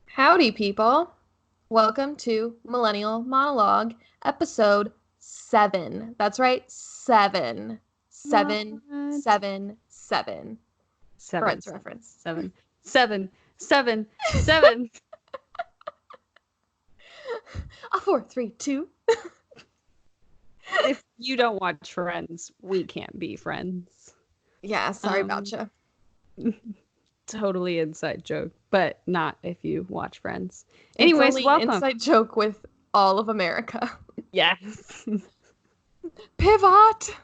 Howdy, people. Welcome to Millennial Monologue, episode 7. That's right, 7. 7, What? 7, 7. Seven. Friends reference. 7. 7. 7. 7. 4, 3, 2. If you don't watch Friends, we can't be friends. Yeah, sorry about you. Totally inside joke, but not if you watch Friends. It's Anyways, only welcome. an inside joke with all of America. Yes. Pivot!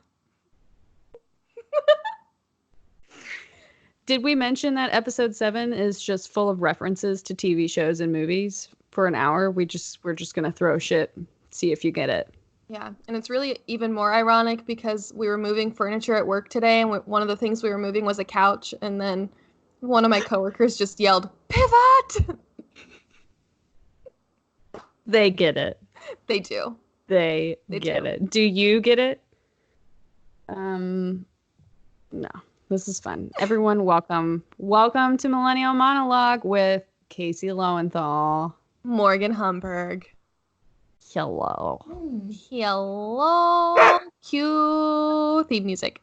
Did we mention that episode 7 is just full of references to TV shows and movies for an hour? We're just gonna throw shit, see if you get it. Yeah, and it's really even more ironic because we were moving furniture at work today, and one of the things we were moving was a couch, and then one of my coworkers just yelled, "Pivot!" They get it. They do. They get it. Do you get it? No. This is fun. Everyone, welcome. Welcome to Millennial Monologue with Casey Lowenthal. Morgan Humberg. Hello. Hello. Cue theme music.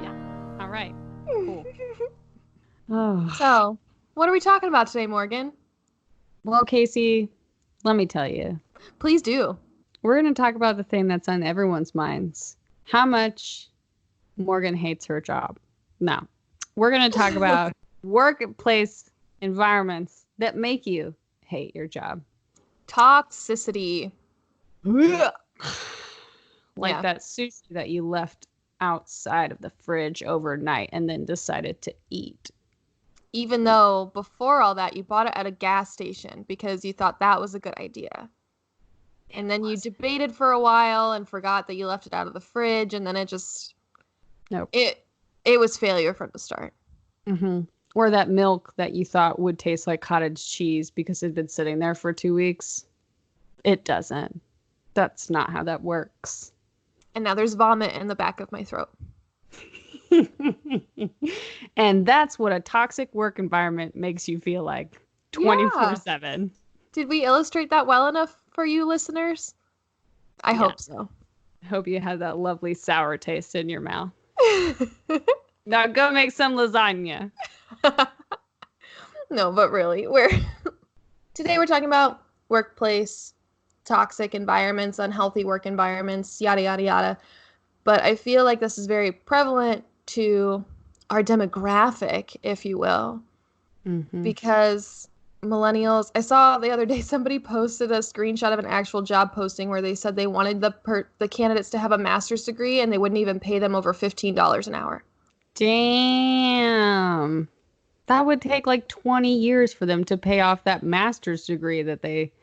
Yeah. All right. Cool. Oh. So, what are we talking about today, Morgan? Well, Casey, let me tell you. Please do. We're going to talk about the thing that's on everyone's minds. How much Morgan hates her job. No. We're going to talk about workplace environments that make you hate your job. Toxicity. Like Yeah. that sushi that you left outside of the fridge overnight and then decided to eat. Even though before all that, you bought it at a gas station because you thought that was a good idea. And then you debated for a while and forgot that you left it out of the fridge, and then it just... Nope. It was failure from the start. Mm-hmm. Or that milk that you thought would taste like cottage cheese because it had been sitting there for 2 weeks. It doesn't. That's not how that works. And now there's vomit in the back of my throat. And that's what a toxic work environment makes you feel like 24/7. Did we illustrate that well enough for you listeners? I hope so. I hope you had that lovely sour taste in your mouth. Now go make some lasagna. No, but really, today we're talking about workplace, toxic environments, unhealthy work environments, yada, yada, yada. But I feel like this is very prevalent to our demographic, if you will, because millennials, I saw the other day somebody posted a screenshot of an actual job posting where they said they wanted the candidates to have a master's degree and they wouldn't even pay them over $15 an hour. Damn. That would take like 20 years for them to pay off that master's degree that they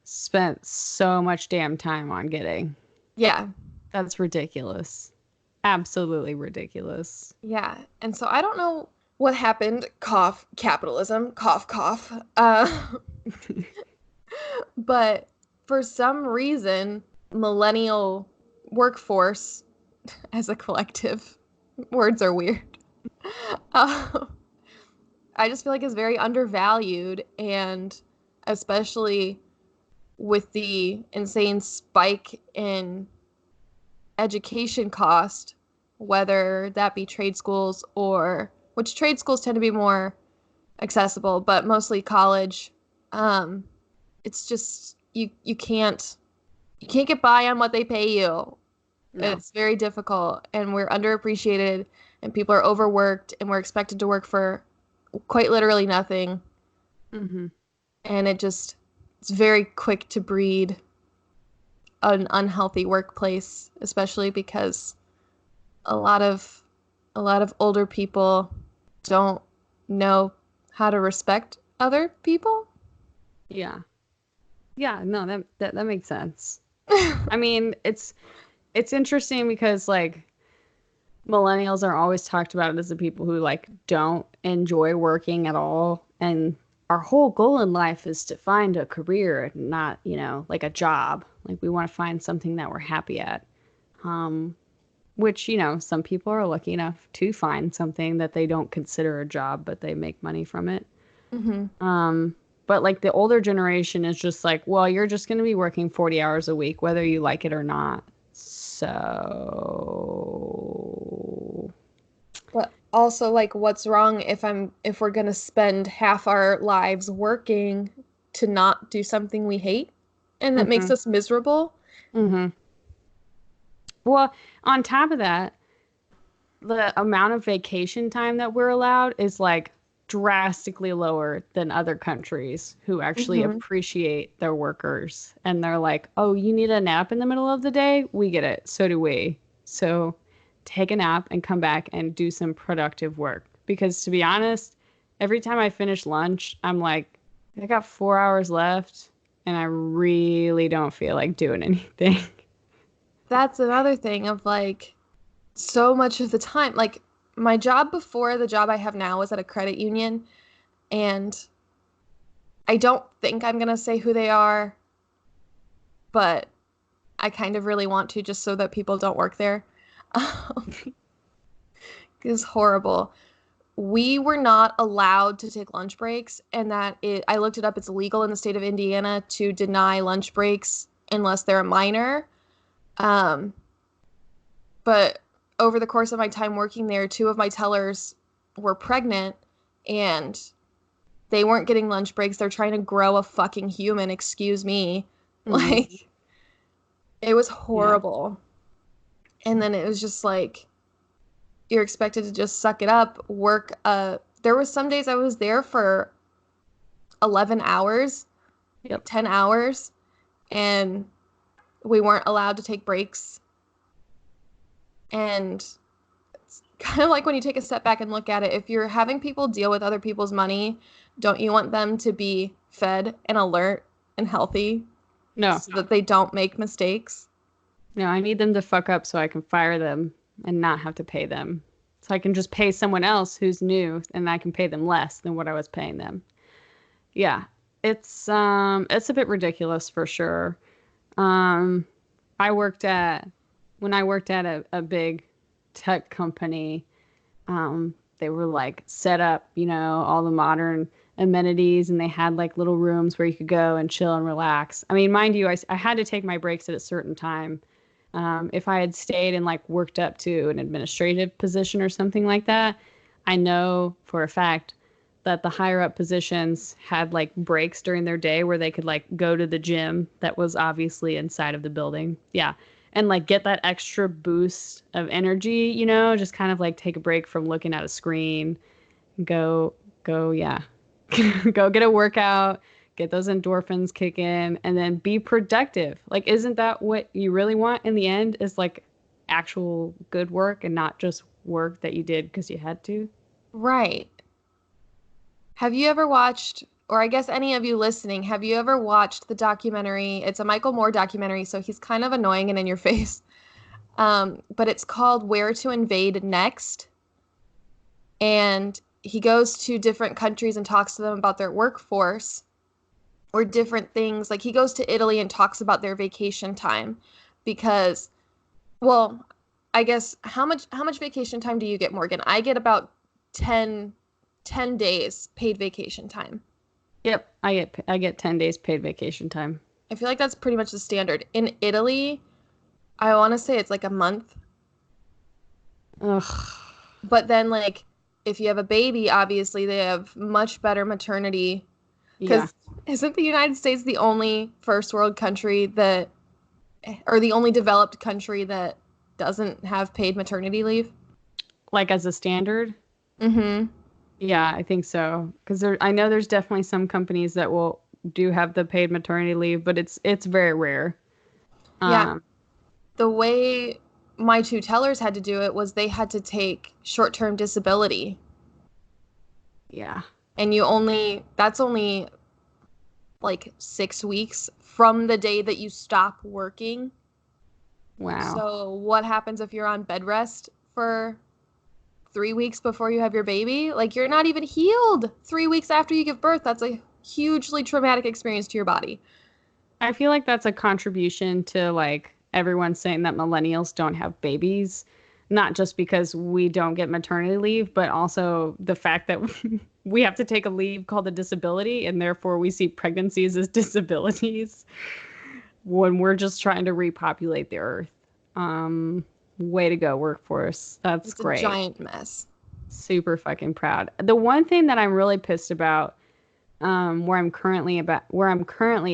spent so much damn time on getting. Yeah. That's ridiculous. Absolutely ridiculous. Yeah. And so I don't know what happened. Cough. Capitalism. Cough, cough. But for some reason, millennial workforce as a collective, words are weird. I just feel like it's very undervalued, and especially with the insane spike in education cost, whether that be trade schools which trade schools tend to be more accessible, but mostly college. It's just you can't get by on what they pay you. No. It's very difficult, and we're underappreciated, and people are overworked, and we're expected to work for quite literally nothing. Mm-hmm. And it's very quick to breed an unhealthy workplace, especially because a lot of older people don't know how to respect other people. Yeah, no, that makes sense. I mean, it's interesting because like millennials are always talked about as the people who like don't enjoy working at all and our whole goal in life is to find a career, not, you know, like a job. Like we want to find something that we're happy at. Which, you know, some people are lucky enough to find something that they don't consider a job, but they make money from it. But like the older generation is just like, well, you're just going to be working 40 hours a week, whether you like it or not. So. But also, like, what's wrong if we're gonna spend half our lives working to not do something we hate and that makes us miserable? Well, on top of that, the amount of vacation time that we're allowed is like drastically lower than other countries who actually appreciate their workers. And they're like, oh, you need a nap in the middle of the day? We get it. So do we. So take a nap and come back and do some productive work. Because to be honest, every time I finish lunch, I'm like, I got 4 hours left and I really don't feel like doing anything. That's another thing of like so much of the time. Like my job before the job I have now was at a credit union, and I don't think I'm gonna say who they are, but I kind of really want to just so that people don't work there. It's horrible. We were not allowed to take lunch breaks, and I looked it up, it's illegal in the state of Indiana to deny lunch breaks unless they're a minor. But over the course of my time working there, 2 of my tellers were pregnant and they weren't getting lunch breaks. They're trying to grow a fucking human, excuse me. Like, it was horrible. Yeah. And then it was just like, you're expected to just suck it up, work. There was some days I was there for 11 hours, 10 hours, and we weren't allowed to take breaks. And it's kind of like when you take a step back and look at it, if you're having people deal with other people's money, don't you want them to be fed and alert and healthy? No. So that they don't make mistakes? No, I need them to fuck up so I can fire them and not have to pay them. So I can just pay someone else who's new and I can pay them less than what I was paying them. Yeah. It's a bit ridiculous for sure. When I worked at a big tech company, they were like set up, you know, all the modern amenities, and they had like little rooms where you could go and chill and relax. I mean, mind you, I had to take my breaks at a certain time. If I had stayed and like worked up to an administrative position or something like that, I know for a fact that the higher up positions had like breaks during their day where they could like go to the gym that was obviously inside of the building. Yeah. And like get that extra boost of energy, you know, just kind of like take a break from looking at a screen, go, yeah, go get a workout, get those endorphins kick in, and then be productive. Like, isn't that what you really want in the end, is like actual good work and not just work that you did because you had to? Right. Have you ever watched, or I guess any of you listening, have you ever watched the documentary? It's a Michael Moore documentary, so he's kind of annoying and in your face. But it's called Where to Invade Next. And he goes to different countries and talks to them about their workforce or different things. Like he goes to Italy and talks about their vacation time because, well, I guess how much vacation time do you get, Morgan? I get about 10 days paid vacation time. Yep, I get 10 days paid vacation time. I feel like that's pretty much the standard. In Italy, I want to say it's like a month. Ugh. But then, like, if you have a baby, obviously they have much better maternity. Because isn't the United States the only first world country that, or the only developed country that doesn't have paid maternity leave? Like as a standard? Mm-hmm. Yeah, I think so. Because I know there's definitely some companies that do have the paid maternity leave, but it's very rare. Yeah. The way my 2 tellers had to do it was they had to take short-term disability. Yeah. And that's only like 6 weeks from the day that you stop working. Wow. So what happens if you're on bed rest for 3 weeks before you have your baby? Like, you're not even healed 3 weeks after you give birth. That's a hugely traumatic experience to your body. I feel like that's a contribution to like everyone saying that millennials don't have babies, not just because we don't get maternity leave, but also the fact that we have to take a leave called a disability, and therefore we see pregnancies as disabilities when we're just trying to repopulate the earth. Way to go, workforce. That's It's a great. giant mess. Super fucking proud. The one thing that I'm really pissed about, where I'm currently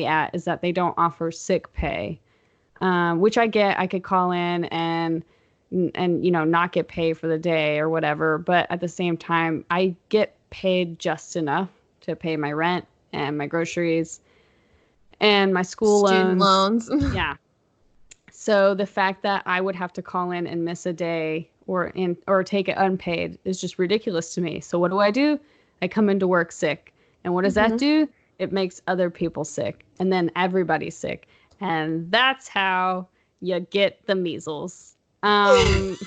at, is that they don't offer sick pay, which I get. I could call in and not get paid for the day or whatever. But at the same time, I get paid just enough to pay my rent and my groceries and my school Student loans. Yeah. So the fact that I would have to call in and miss a day or take it unpaid is just ridiculous to me. So what do? I come into work sick. And what does that do? It makes other people sick. And then everybody's sick. And that's how you get the measles. No.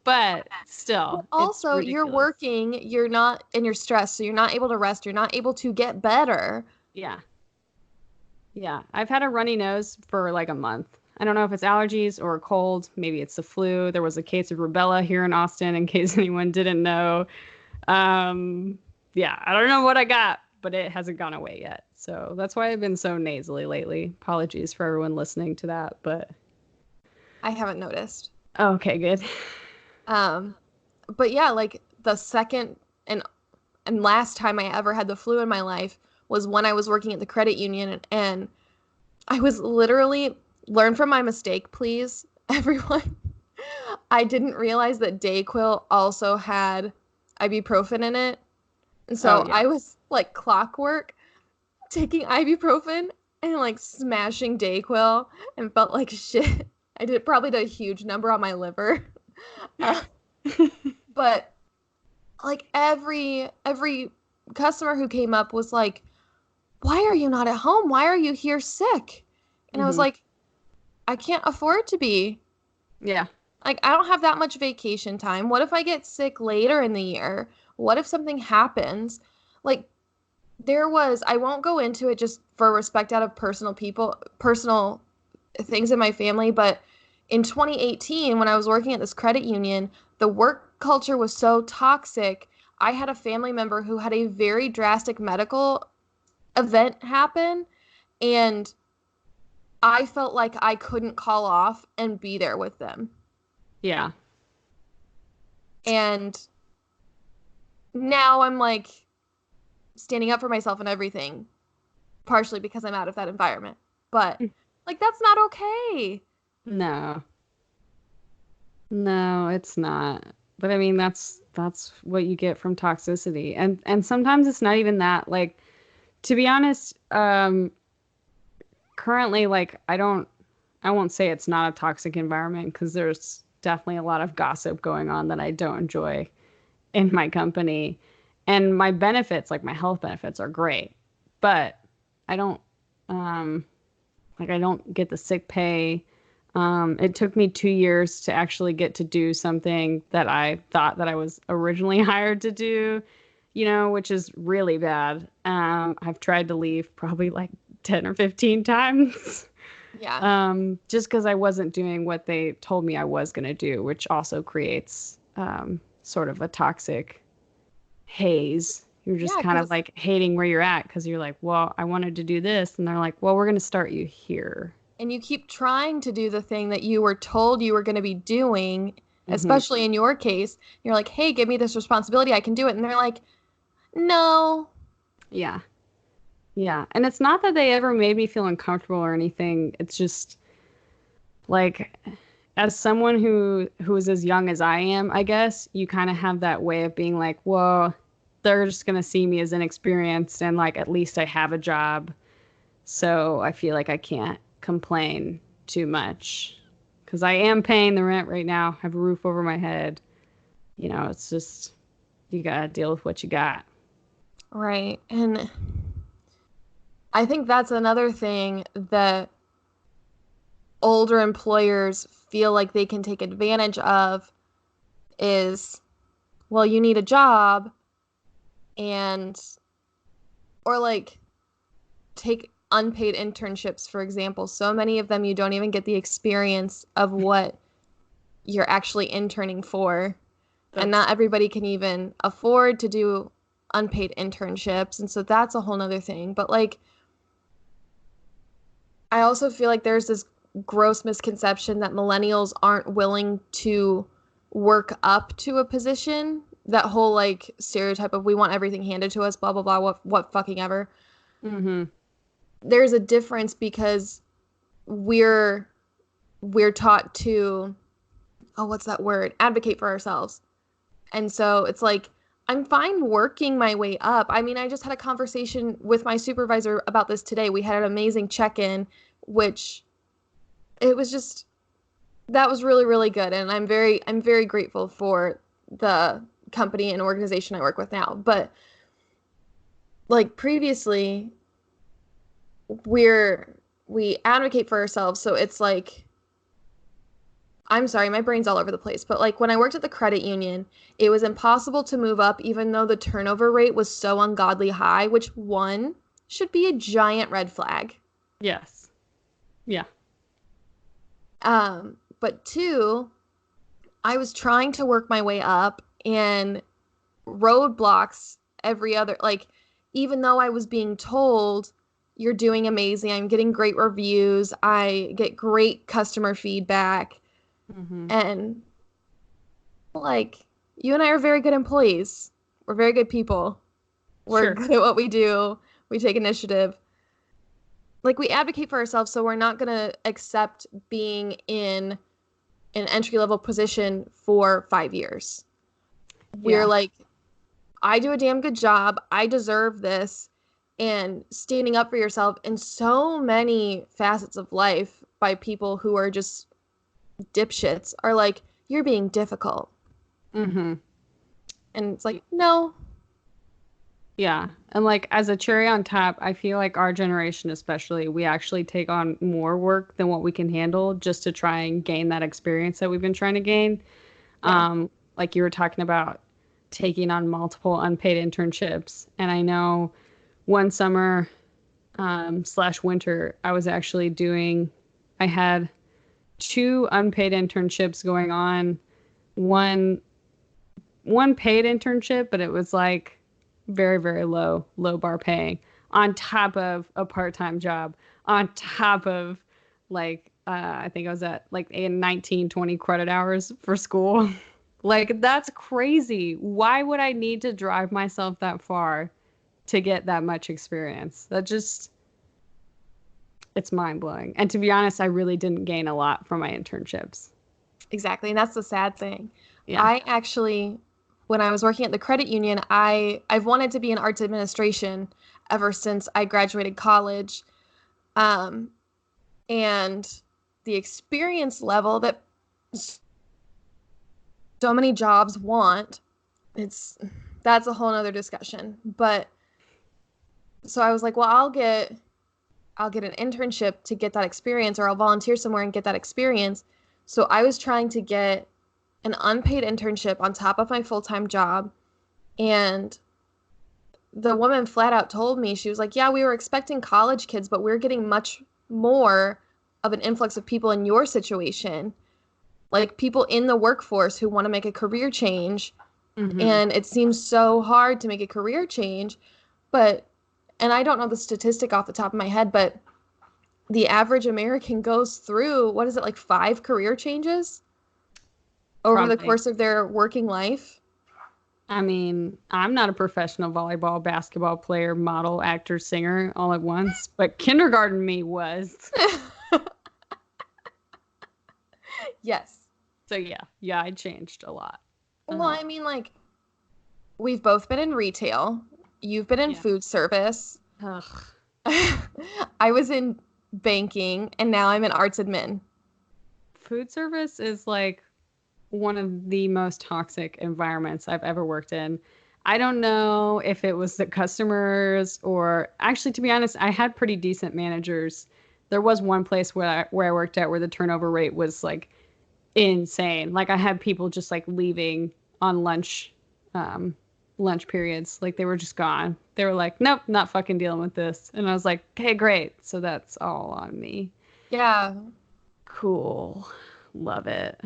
But still. Also, you're working, you're not, and you're stressed, so you're not able to rest. You're not able to get better. Yeah. Yeah. I've had a runny nose for like a month. I don't know if it's allergies or a cold. Maybe it's the flu. There was a case of rubella here in Austin, in case anyone didn't know. Yeah, I don't know what I got, but it hasn't gone away yet. So that's why I've been so nasally lately. Apologies for everyone listening to that, but I haven't noticed. Okay, good. But yeah, like the second and last time I ever had the flu in my life was when I was working at the credit union, and I was literally, learn from my mistake, please, everyone. I didn't realize that Dayquil also had ibuprofen in it. And so I was like clockwork taking ibuprofen and like smashing Dayquil and felt like shit. I probably did a huge number on my liver. But like every customer who came up was like, "Why are you not at home? Why are you here sick?" And I was like, "I can't afford to be." Yeah. Like, I don't have that much vacation time. What if I get sick later in the year? What if something happens? Like, I won't go into it just for respect out of personal things in my family, but in 2018, when I was working at this credit union, the work culture was so toxic. I had a family member who had a very drastic medical event happen, and I felt like I couldn't call off and be there with them. Yeah. And now I'm like standing up for myself and everything, partially because I'm out of that environment. But like, that's not okay. No, it's not. But I mean, that's what you get from toxicity. And sometimes it's not even that. Like, to be honest, currently, like, I won't say it's not a toxic environment, because there's definitely a lot of gossip going on that I don't enjoy in my company. And my benefits, like my health benefits, are great, but I don't get the sick pay. It took me 2 years to actually get to do something that I thought that I was originally hired to do, which is really bad. I've tried to leave probably like 10 or 15 times. Yeah. Just because I wasn't doing what they told me I was going to do, which also creates sort of a toxic haze. You're just kind of like hating where you're at, because you're like, well, I wanted to do this. And they're like, well, we're going to start you here. And you keep trying to do the thing that you were told you were going to be doing, especially in your case. You're like, hey, give me this responsibility. I can do it. And they're like, no. Yeah. Yeah. And it's not that they ever made me feel uncomfortable or anything. It's just like, as someone who is as young as I am, I guess, you kind of have that way of being like, well, they're just going to see me as inexperienced, and like, at least I have a job. So I feel like I can't complain too much, because I am paying the rent right now, have a roof over my head. It's just, you got to deal with what you got. Right. And I think that's another thing that older employers feel like they can take advantage of is, well, you need a job, and or like take unpaid internships, for example. So many of them you don't even get the experience of what you're actually interning for. And not everybody can even afford to do unpaid internships. And so that's a whole nother thing. But like, I also feel like there's this gross misconception that millennials aren't willing to work up to a position. That whole like stereotype of we want everything handed to us, blah, blah, blah, what fucking ever. Mm-hmm. There's a difference because we're taught to, oh, what's that word? Advocate for ourselves. And so it's like, I'm fine working my way up. I mean, I just had a conversation with my supervisor about this today. We had an amazing check-in, which it was just, that was really, really good. And I'm very grateful for the company and organization I work with now. But like previously, we advocate for ourselves. So it's like, I'm sorry, my brain's all over the place. But like when I worked at the credit union, it was impossible to move up even though the turnover rate was so ungodly high, which one should be a giant red flag. Yes. Yeah. But two, I was trying to work my way up and roadblocks every other, like, even though I was being told, you're doing amazing, I'm getting great reviews, I get great customer feedback. Mm-hmm. And like, you and I are very good employees. We're very good people. We're good at what we do. We take initiative. Like, we advocate for ourselves, so we're not going to accept being in an entry-level position for 5 years. We're like, I do a damn good job. I deserve this. And standing up for yourself in so many facets of life by people who are just dipshits are like, you're being difficult. Mm-hmm. And it's like, no. Yeah. And like as a cherry on top, I feel like our generation especially, we actually take on more work than what we can handle just to try and gain that experience that we've been trying to gain. Yeah. Like you were talking about taking on multiple unpaid internships. And I know one summer / winter, I was actually I had 2 unpaid internships going on. One paid internship, but it was like very, very low bar paying on top of a part-time job, on top of like, I think I was at like 19, 20 credit hours for school. Like, that's crazy. Why would I need to drive myself that far to get that much experience? That just, it's mind-blowing. And to be honest, I really didn't gain a lot from my internships. Exactly. And that's the sad thing. Yeah. I actually, when I was working at the credit union, I've wanted to be in arts administration ever since I graduated college. And the experience level that so many jobs want, that's a whole nother discussion. But so I was like, well, I'll get an internship to get that experience, or I'll volunteer somewhere and get that experience. So I was trying to get an unpaid internship on top of my full-time job. And the woman flat out told me, she was like, yeah, we were expecting college kids, but we're getting much more of an influx of people in your situation. Like people in the workforce who want to make a career change. Mm-hmm. And it seems so hard to make a career change. And I don't know the statistic off the top of my head, but the average American goes through, what is it, like 5 career changes over the course of their working life? I mean, I'm not a professional volleyball, basketball player, model, actor, singer all at once, but kindergarten me was. Yes. So yeah, I changed a lot. Well, I mean, like, we've both been in retail. You've been in food service. Ugh. I was in banking, and now I'm in arts admin. Food service is like one of the most toxic environments I've ever worked in. I don't know if it was the customers or actually, to be honest, I had pretty decent managers. There was one place where I worked at where the turnover rate was like insane. Like I had people just like leaving on lunch lunch periods. Like they were just gone. They were like, nope, not fucking dealing with this. And I was like, okay, great. So that's all on me. Yeah. Cool. Love it.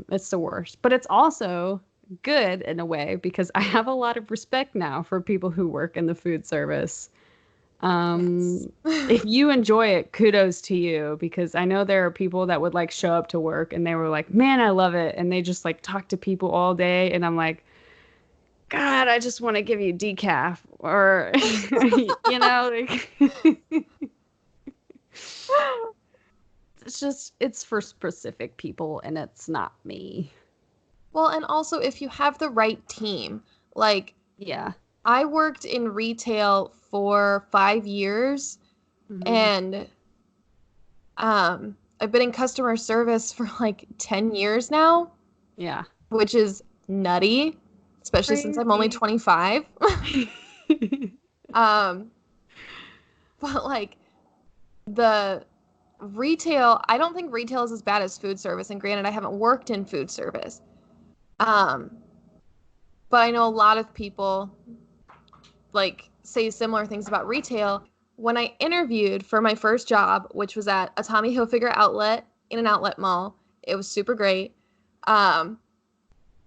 It's the worst. But it's also good in a way because I have a lot of respect now for people who work in the food service. Yes. If you enjoy it, kudos to you, because I know there are people that would like show up to work and they were like, man, I love it. And they just like talk to people all day. And I'm like, God, I just want to give you decaf or, you know, like, it's for specific people and it's not me. Well, and also if you have the right team, like Yeah. I worked in retail for 5 years Mm-hmm. and I've been in customer service for like 10 years now, Yeah. which is nutty, especially since I'm only Crazy. 25. Um, but like the retail, I don't think retail is as bad as food service. And granted, I haven't worked in food service. Um, but I know a lot of people like say similar things about retail. When I interviewed for my first job, which was at a Tommy Hilfiger outlet in an outlet mall, it was super great. Um,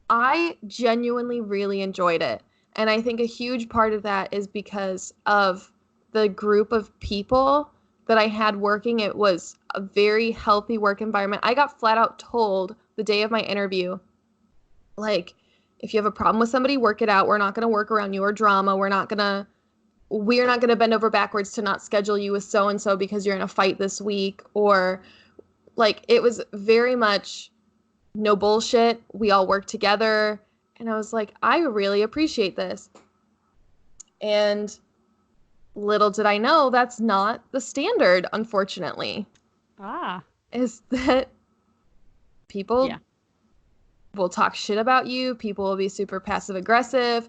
I genuinely really enjoyed it. And I think a huge part of that is because of the group of people that I had working. It was a very healthy work environment. I got flat out told the day of my interview, like, if you have a problem with somebody, work it out. We're not going to work around your drama. We're not going to bend over backwards to not schedule you with so and so because you're in a fight this week. Or like, it was very much no bullshit. We all work together. And I was like, I really appreciate this. And little did I know that's not the standard, unfortunately, Ah. is that people Yeah. will talk shit about you. People will be super passive aggressive.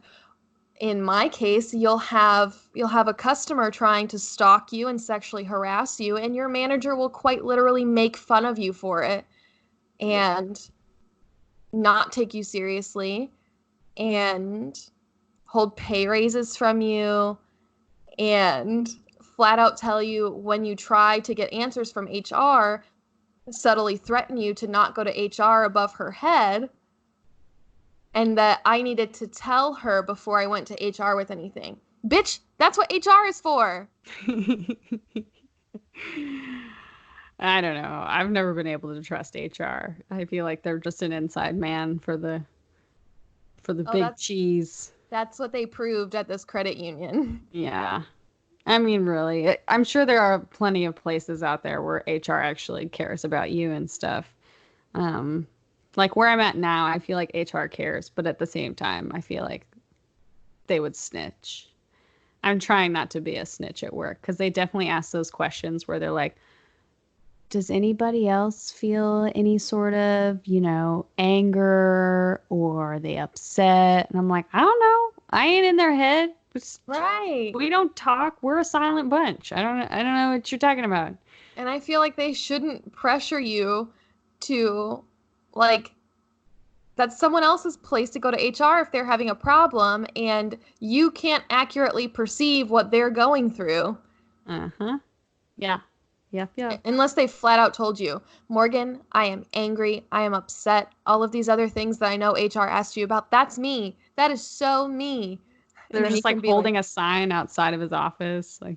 In my case, you'll have a customer trying to stalk you and sexually harass you, and your manager will quite literally make fun of you for it and not take you seriously and hold pay raises from you and flat out tell you when you try to get answers from HR, subtly threaten you to not go to HR above her head, and that I needed to tell her before I went to HR with anything. Bitch, that's what HR is for. I don't know. I've never been able to trust HR. I feel like they're just an inside man for the Oh, big cheese. that's what they proved at this credit union. Yeah. I mean, really, I'm sure there are plenty of places out there where HR actually cares about you and stuff. Um, like where I'm at now, I feel like HR cares, but at the same time, I feel like they would snitch. I'm trying not to be a snitch at work because they definitely ask those questions where they're like, does anybody else feel any sort of, anger or are they upset? And I'm like, I don't know. I ain't in their head. Right. We don't talk. We're a silent bunch. I don't know what you're talking about. And I feel like they shouldn't pressure you to, like, that's someone else's place to go to HR if they're having a problem and you can't accurately perceive what they're going through. Uh-huh. Yeah. Yep, yep. Unless they flat out told you, Morgan, I am angry, I am upset, all of these other things that I know HR asked you about, that's me. That is so me. And They're then you just like can be like, holding a sign outside of his office. Like,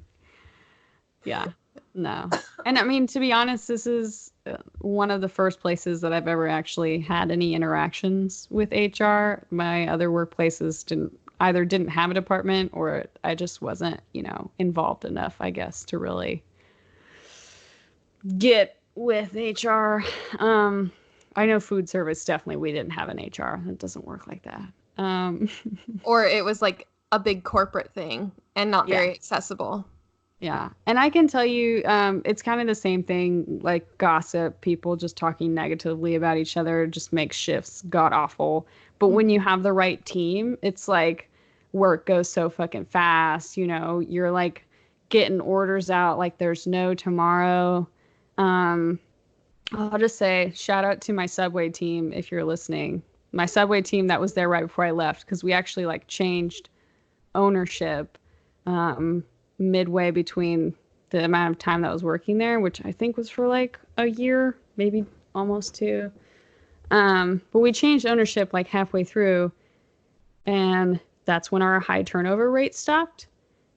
yeah, no. And I mean, to be honest, this is one of the first places that I've ever actually had any interactions with HR. My other workplaces didn't have a department or I just wasn't, involved enough, I guess, to really get with HR. I know food service, definitely we didn't have an HR. It doesn't work like that. or it was like a big corporate thing and not Yeah. very accessible. Yeah. And I can tell you, it's kind of the same thing, like gossip, people just talking negatively about each other just makes shifts god awful. But when you have the right team, it's like work goes so fucking fast, you're like getting orders out like there's no tomorrow. I'll just say shout out to my Subway team if you're listening. my Subway team that was there right before I left, because we actually like changed ownership midway between the amount of time that I was working there, which I think was for like a year, maybe almost 2. But we changed ownership like halfway through, and that's when our high turnover rate stopped.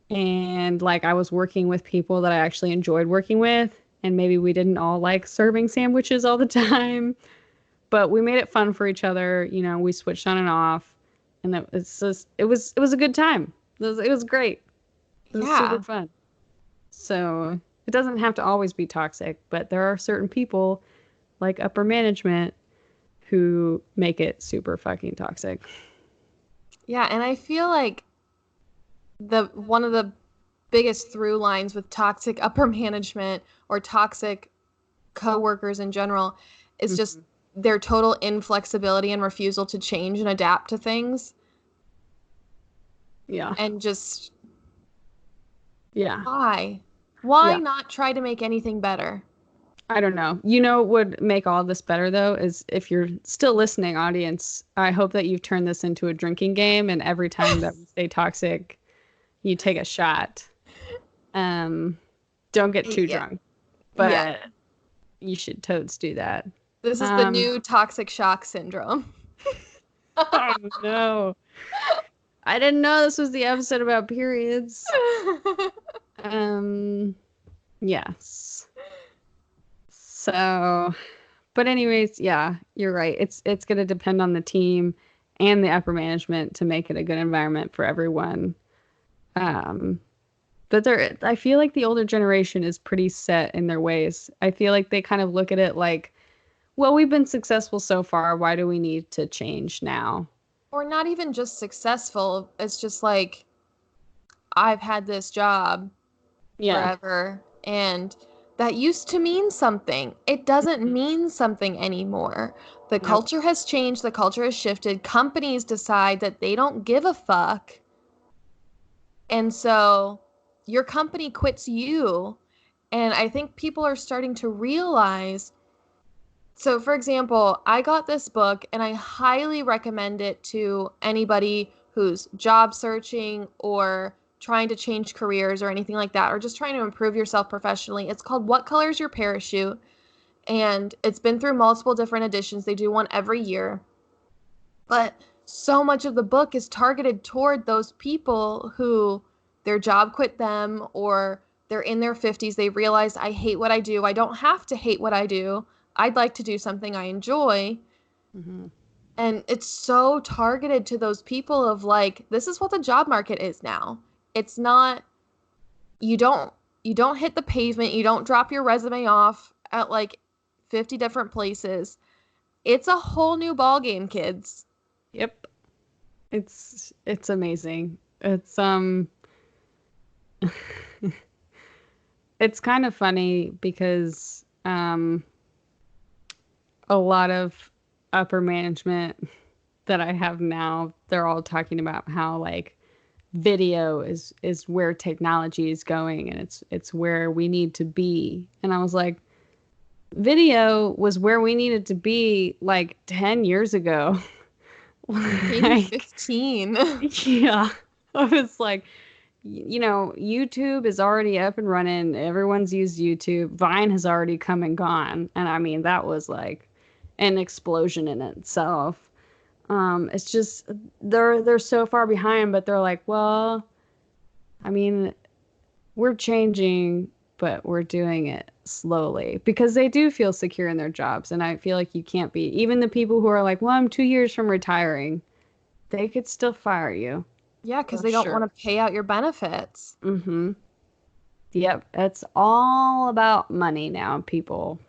And like I was working with people that I actually enjoyed working with, and maybe we didn't all like serving sandwiches all the time, but we made it fun for each other. You know, we switched on and off, and it was a good time. It was great. It was super Yeah. fun. So it doesn't have to always be toxic, but there are certain people like upper management who make it super fucking toxic. Yeah, and I feel like the one of the biggest through lines with toxic upper management or toxic coworkers in general is just Mhm. their total inflexibility and refusal to change and adapt to things. Yeah. And just Yeah. why? Why Yeah. not try to make anything better? I don't know. You know what would make all this better though is if you're still listening, audience, I hope that you've turned this into a drinking game, and every time that we say toxic, you take a shot. Um, don't get too Yeah. drunk, Yeah. but you should totes do that. This is the Um, new toxic shock syndrome. oh no. I didn't know this was the episode about periods. Um, yes. So, but anyways, yeah, you're right. It's going to depend on the team and the upper management to make it a good environment for everyone. Um, but I feel like the older generation is pretty set in their ways. I feel like they kind of look at it like, well, we've been successful so far. Why do we need to change now? Or not even just successful. It's just like, I've had this job Yeah. forever, and that used to mean something. It doesn't mean something anymore. The Nope. culture has changed, the culture has shifted. Companies decide that they don't give a fuck. And so your company quits you. And I think people are starting to realize. So, for example, I got this book and I highly recommend it to anybody who's job searching or trying to change careers or anything like that, or just trying to improve yourself professionally. It's called What Color is Your Parachute? And it's been through multiple different editions. They do one every year. But so much of the book is targeted toward those people who their job quit them, or they're in their 50s. They realize, I hate what I do. I don't have to hate what I do. I'd like to do something I enjoy. Hmm. And it's so targeted to those people of like, this is what the job market is now. It's not, you don't you don't hit the pavement, you don't drop your resume off at like 50 different places. It's a whole new ball game, kids. Yep. It's amazing. It's kind of funny because a lot of upper management that I have now, they're all talking about how like video is where technology is going, and it's where we need to be. And I was like, video was where we needed to be like 10 years ago. Maybe Like, 15. yeah. I was like, YouTube is already up and running. Everyone's used YouTube. Vine has already come and gone. And I mean, that was like an explosion in itself. It's just they're so far behind, but they're like, well, I mean, we're changing, but we're doing it slowly because they do feel secure in their jobs. And I feel like you can't be, even the people who are like, well, I'm 2 years from retiring, they could still fire you Yeah, because for they don't want sure. to pay out your benefits. Mm-hmm. Yep. It's all about money now, people.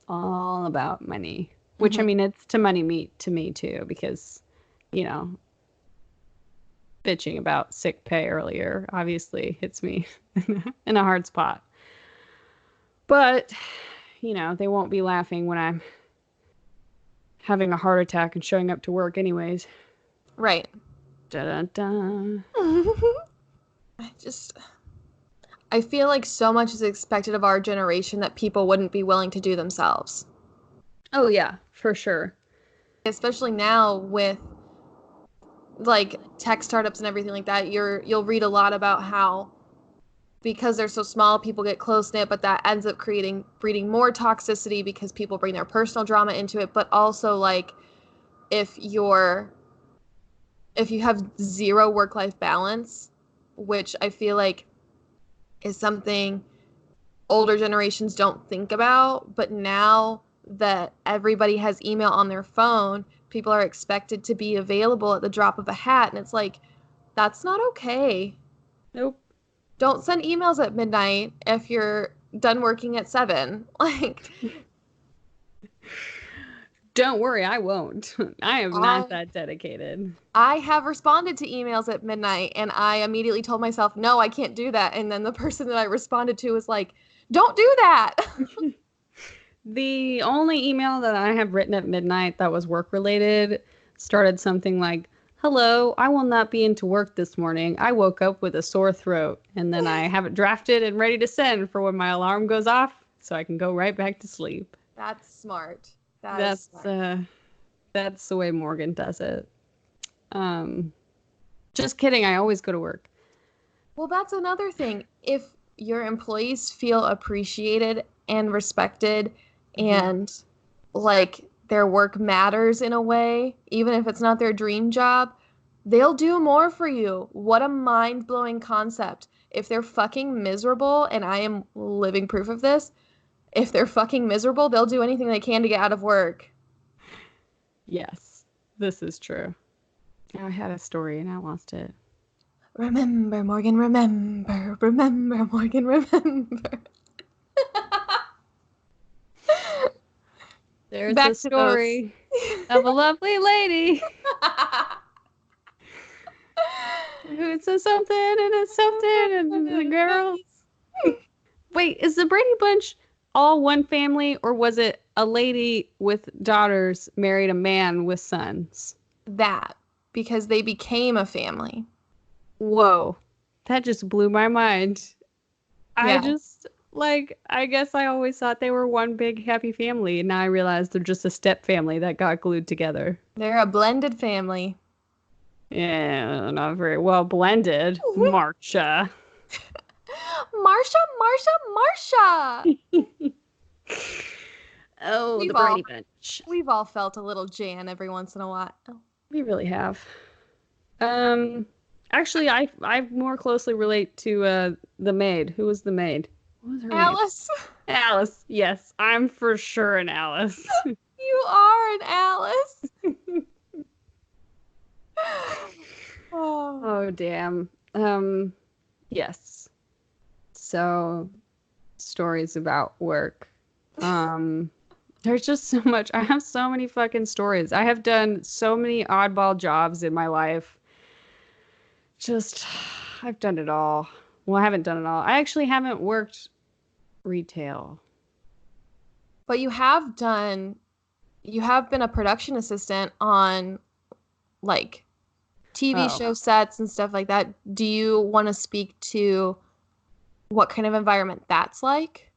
All about money. Which I Hmm. mean, it's to money meat to me too, because, you know, bitching about sick pay earlier obviously hits me in a hard spot. But, they won't be laughing when I'm having a heart attack and showing up to work anyways. Right. Da da da. I just, I feel like so much is expected of our generation that people wouldn't be willing to do themselves. Oh yeah, for sure. especially now with like tech startups and everything like that, you'll read a lot about how because they're so small, people get close knit, but that ends up breeding more toxicity because people bring their personal drama into it. But also, like, if you have zero work-life balance, which I feel like is something older generations don't think about, but now that everybody has email on their phone, people are expected to be available at the drop of a hat, and it's like, that's not okay. Nope. Don't send emails at midnight if you're done working at 7. Like, Don't worry, I won't. I am not that dedicated. I have responded to emails at midnight, and I immediately told myself, no, I can't do that. And then the person that I responded to was like, don't do that. The only email that I have written at midnight that was work related started something like, "Hello, I will not be into work this morning. I woke up with a sore throat." And then I have it drafted and ready to send for when my alarm goes off so I can go right back to sleep. That's smart. That's smart. That's the way Morgan does it. Just kidding, I always go to work. Well, that's another thing. If your employees feel appreciated and respected and like their work matters in a way, even if it's not their dream job, they'll do more for you. What a mind-blowing concept. If they're fucking miserable, and I am living proof of this, if they're fucking miserable, they'll do anything they can to get out of work. Yes, this is true. I had a story and I lost it. Remember, Morgan, remember. Remember, Morgan, remember. There's a story of a lovely lady who says something and it's something and the girls. Wait, is the Brady Bunch all one family, or was it a lady with daughters married a man with sons? That, because they became a family. Whoa, that just blew my mind. Yeah. I guess I always thought they were one big happy family, and now I realize they're just a step family that got glued together. They're a blended family. Yeah, not very well blended. Marsha. Marsha! Oh, the Brady Bunch. We've all felt a little Jan every once in a while. We really have. Actually, I more closely relate to the maid. Who was the maid? What was her Alice. name? Alice. Yes, I'm for sure an Alice. You are an Alice. Oh, damn. Yes. So, stories about work. There's just so much. I have so many fucking stories. I have done so many oddball jobs in my life. I've done it all. Well, I haven't done it all. I actually haven't worked retail. But you have been a production assistant on like TV show sets and stuff like that. Do you want to speak to what kind of environment that's like?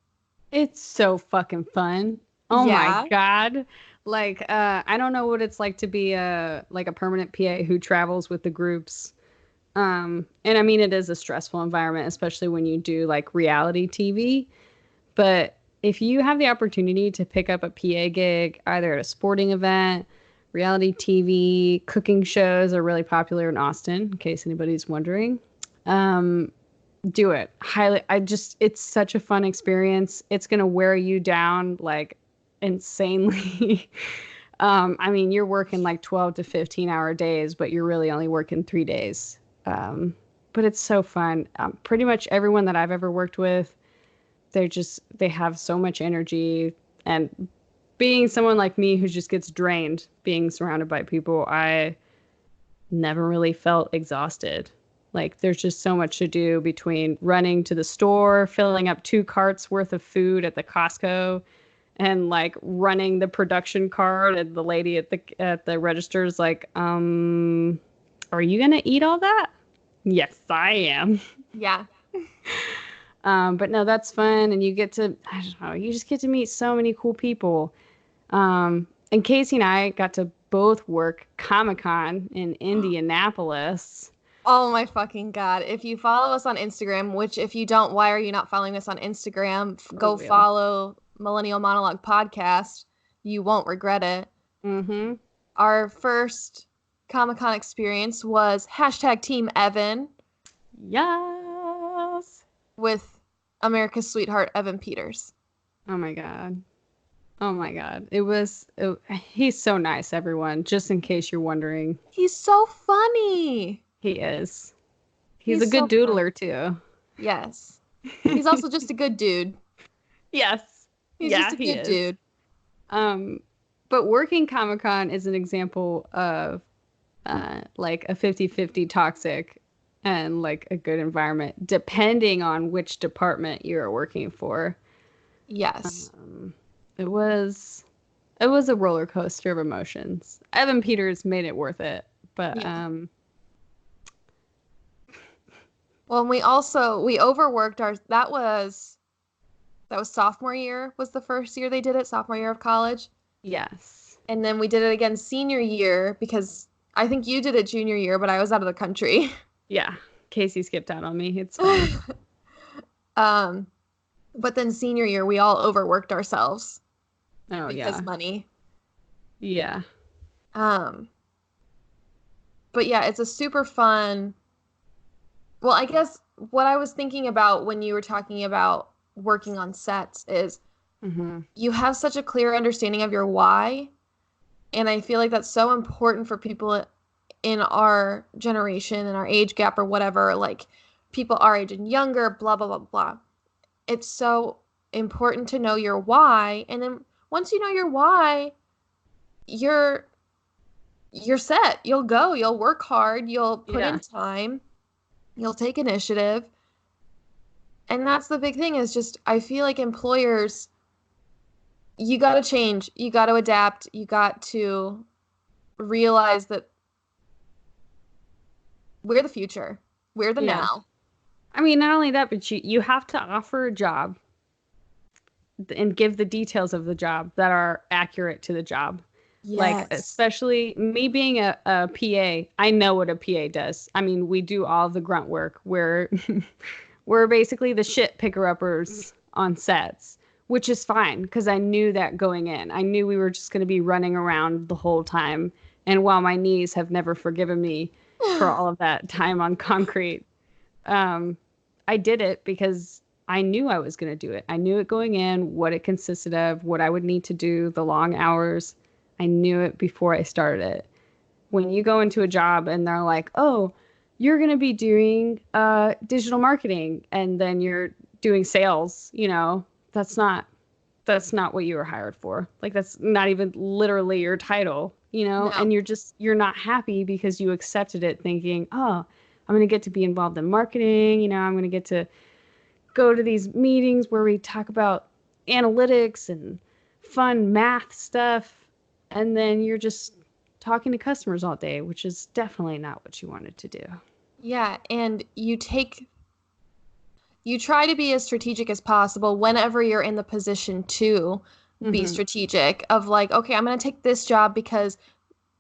It's so fucking fun. Oh Yeah. my God. Like, I don't know what it's like to be a permanent PA who travels with the groups. And I mean, it is a stressful environment, especially when you do like reality TV. But if you have the opportunity to pick up a PA gig, either at a sporting event, reality TV, cooking shows are really popular in Austin, in case anybody's wondering. Do it. It's such a fun experience. It's going to wear you down like insanely. I mean, you're working like 12 to 15-hour days, but you're really only working 3 days. But it's so fun. Pretty much everyone that I've ever worked with, they have so much energy. And being someone like me who just gets drained being surrounded by people, I never really felt exhausted. Like, there's just so much to do between running to the store, filling up 2 carts worth of food at the Costco, and like running the production cart, and the lady at the register is like, are you gonna eat all that? Yes, I am. Yeah. But no, that's fun, and you just get to meet so many cool people. And Casey and I got to both work Comic-Con in Indianapolis. Oh my fucking God. If you follow us on Instagram, which if you don't, why are you not following us on Instagram? Go real. follow Millennial Monologue Podcast. You won't regret it. Mm-hmm. Our first Comic-Con experience was hashtag Team Evan Yes. with America's sweetheart, Evan Peters. Oh my God. Oh my God. He's so nice, everyone, just in case you're wondering. He's so funny. He is. He's a He's good so funny. doodler, too. Yes. He's also just a good dude. Yes. He's Yeah, just a he good is. dude. But working Comic-Con is an example of like a 50-50 toxic and like a good environment, depending on which department you're working for. Yes. It was a roller coaster of emotions. Evan Peters made it worth it, but Yeah. Well, and we overworked that was sophomore year was the first year they did it, sophomore year of college. yes. And then we did it again senior year because I think you did it junior year, but I was out of the country. Yeah. Casey skipped out on me. It's fine. But then senior year we all overworked ourselves Oh because yeah. money. Yeah. But yeah, it's a super fun. Well, I guess what I was thinking about when you were talking about working on sets is you have such a clear understanding of your why. And I feel like that's so important for people in our generation and our age gap or whatever, like people our age and younger, blah, blah, blah, blah. It's so important to know your why. And then once you know your why, you're set. You'll work hard, you'll put in time, you'll take initiative. And that's the big thing is just, I feel like employers, you got to change, you got to adapt, you got to realize that we're the future, we're the now. I mean, not only that, but you have to offer a job and give the details of the job that are accurate to the job. Yes. Like, especially me being a PA, I know what a PA does. I mean, we do all the grunt work. We're basically the shit picker-uppers on sets, which is fine because I knew that going in. I knew we were just going to be running around the whole time. And while my knees have never forgiven me for all of that time on concrete, I did it because I knew I was going to do it. I knew it going in, what it consisted of, what I would need to do, the long hours. I knew it before I started it. When you go into a job and they're like, oh, you're going to be doing digital marketing and then you're doing sales, that's not what you were hired for. Like, that's not even literally your title, No. and you're not happy because you accepted it thinking, oh, I'm going to get to be involved in marketing. I'm going to get to go to these meetings where we talk about analytics and fun math stuff. And then you're just talking to customers all day, which is definitely not what you wanted to do. Yeah, and you try to be as strategic as possible whenever you're in the position to be strategic of like, okay, I'm going to take this job because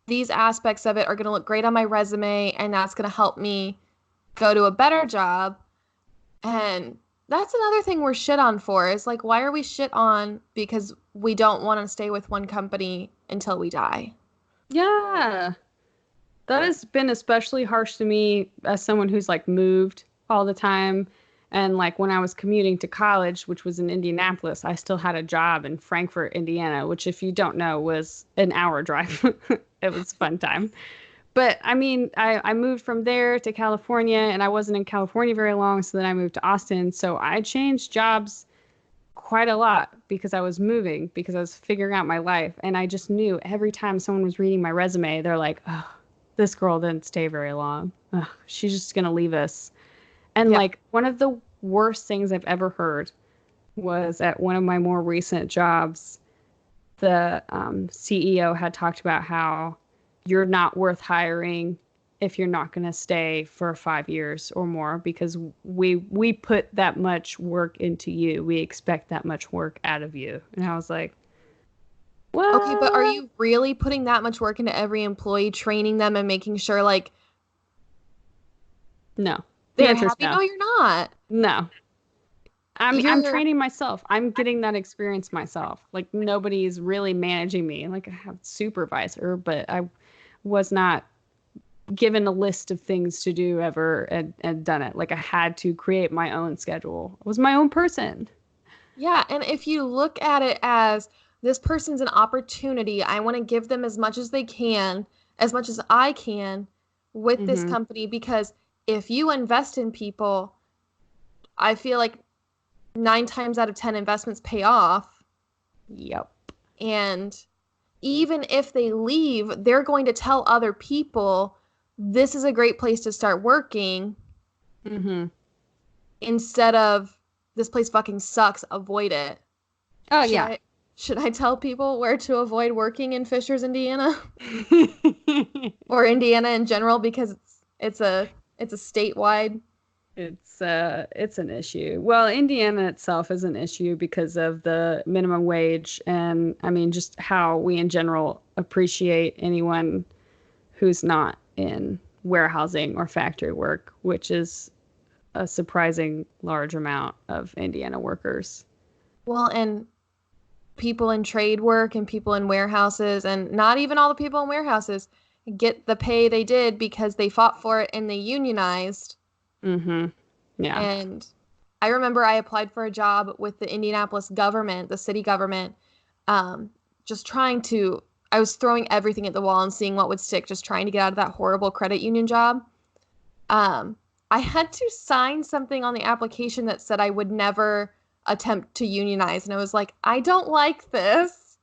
these aspects of it are going to look great on my resume and that's going to help me go to a better job. And that's another thing we're shit on for is like, why are we shit on because we don't want to stay with one company until we die? Yeah. That has been especially harsh to me as someone who's like moved all the time. And like when I was commuting to college, which was in Indianapolis, I still had a job in Frankfort, Indiana, which if you don't know was an hour drive. It was a fun time. But I mean, I moved from there to California and I wasn't in California very long. So then I moved to Austin. So I changed jobs quite a lot because I was moving, because I was figuring out my life. And I just knew every time someone was reading my resume, they're like, oh, this girl didn't stay very long. Ugh, she's just going to leave us. And like one of the worst things I've ever heard was at one of my more recent jobs, the CEO had talked about how you're not worth hiring if you're not going to stay for 5 years or more because we put that much work into you. We expect that much work out of you. And I was like, What? Okay, but are you really putting that much work into every employee, training them and making sure like No. The they're answer is happy? no. No, you're not. No. I'm You're training myself. I'm getting that experience myself. Like nobody's really managing me. Like I have a supervisor, but I was not given a list of things to do ever and done it. Like I had to create my own schedule. I was my own person. Yeah, and if you look at it as this person's an opportunity, I want to give them as much as they can, as much as I can with this Mm-hmm. company because if you invest in people, I feel like 9 times out of 10 investments pay off. Yep. And even if they leave, they're going to tell other people this is a great place to start working Mm-hmm. instead of this place fucking sucks, avoid it. Oh Should yeah. I should I tell people where to avoid working in Fishers, Indiana? Or Indiana in general because it's a statewide. It's an issue. Well, Indiana itself is an issue because of the minimum wage and I mean just how we in general appreciate anyone who's not in warehousing or factory work, which is a surprising large amount of Indiana workers. Well, and people in trade work and people in warehouses and not even all the people in warehouses get the pay they did because they fought for it and they unionized. Mm-hmm. Yeah. And I remember I applied for a job with the Indianapolis government, the city government, um, just trying to, I was throwing everything at the wall and seeing what would stick, just trying to get out of that horrible credit union job. Um, I had to sign something on the application that said I would never attempt to unionize. And I was like, I don't like this.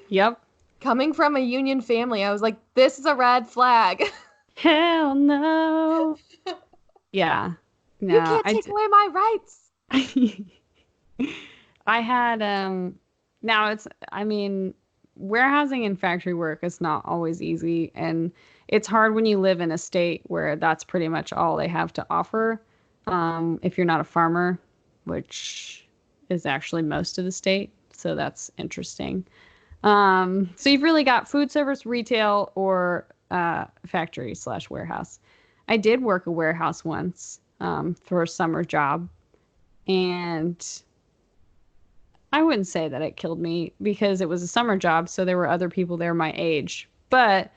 Yep. Coming from a union family, I was like, this is a red flag. Hell no. Yeah. You No, can't take away my rights. I had now it's I mean warehousing and factory work is not always easy and it's hard when you live in a state where that's pretty much all they have to offer. If you're not a farmer, which is actually most of the state, so that's interesting. So you've really got food service, retail, or factory slash warehouse. I did work a warehouse once for a summer job, and I wouldn't say that it killed me because it was a summer job, so there were other people there my age, but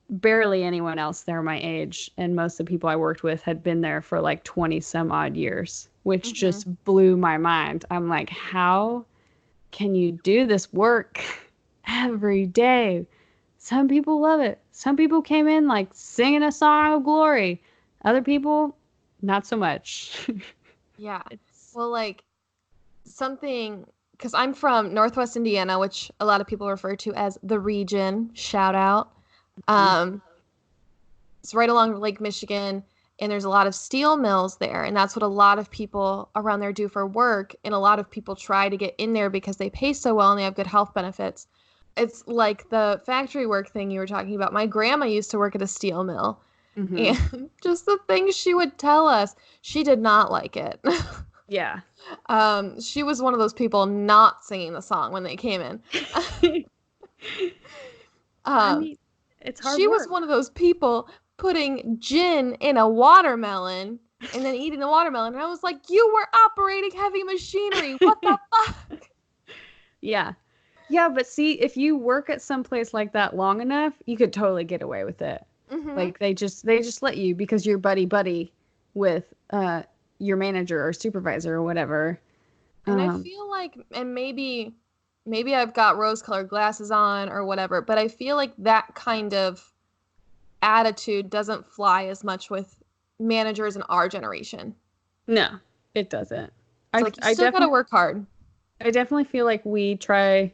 barely anyone else there my age. And most of the people I worked with had been there for like 20 some odd years, which Mm-hmm. just blew my mind. I'm like, how can you do this work every day? Some people love it. Some people came in like singing a song of glory. Other people, not so much. Yeah. It's Well, like something, because I'm from Northwest Indiana, which a lot of people refer to as the region. Shout out. Um, it's right along Lake Michigan, and there's a lot of steel mills there, and that's what a lot of people around there do for work. And a lot of people try to get in there because they pay so well and they have good health benefits. It's like the factory work thing you were talking about. My grandma used to work at a steel mill, mm-hmm. and just the things she would tell us, she did not like it. Yeah. She was one of those people not singing the song when they came in. I Um, mean, it's hard she was work. one of those people putting gin in a watermelon and then eating the watermelon. And I was like, you were operating heavy machinery. What the fuck? Yeah. Yeah, but see, if you work at some place like that long enough, you could totally get away with it. Hmm. Like they just let you because you're buddy buddy with your manager or supervisor or whatever. And I Um, feel like, and maybe I've got rose-colored glasses on or whatever, but I feel like that kind of attitude doesn't fly as much with managers in our generation. no, it doesn't. It's I like you I still got to definitely work hard. I definitely feel like we try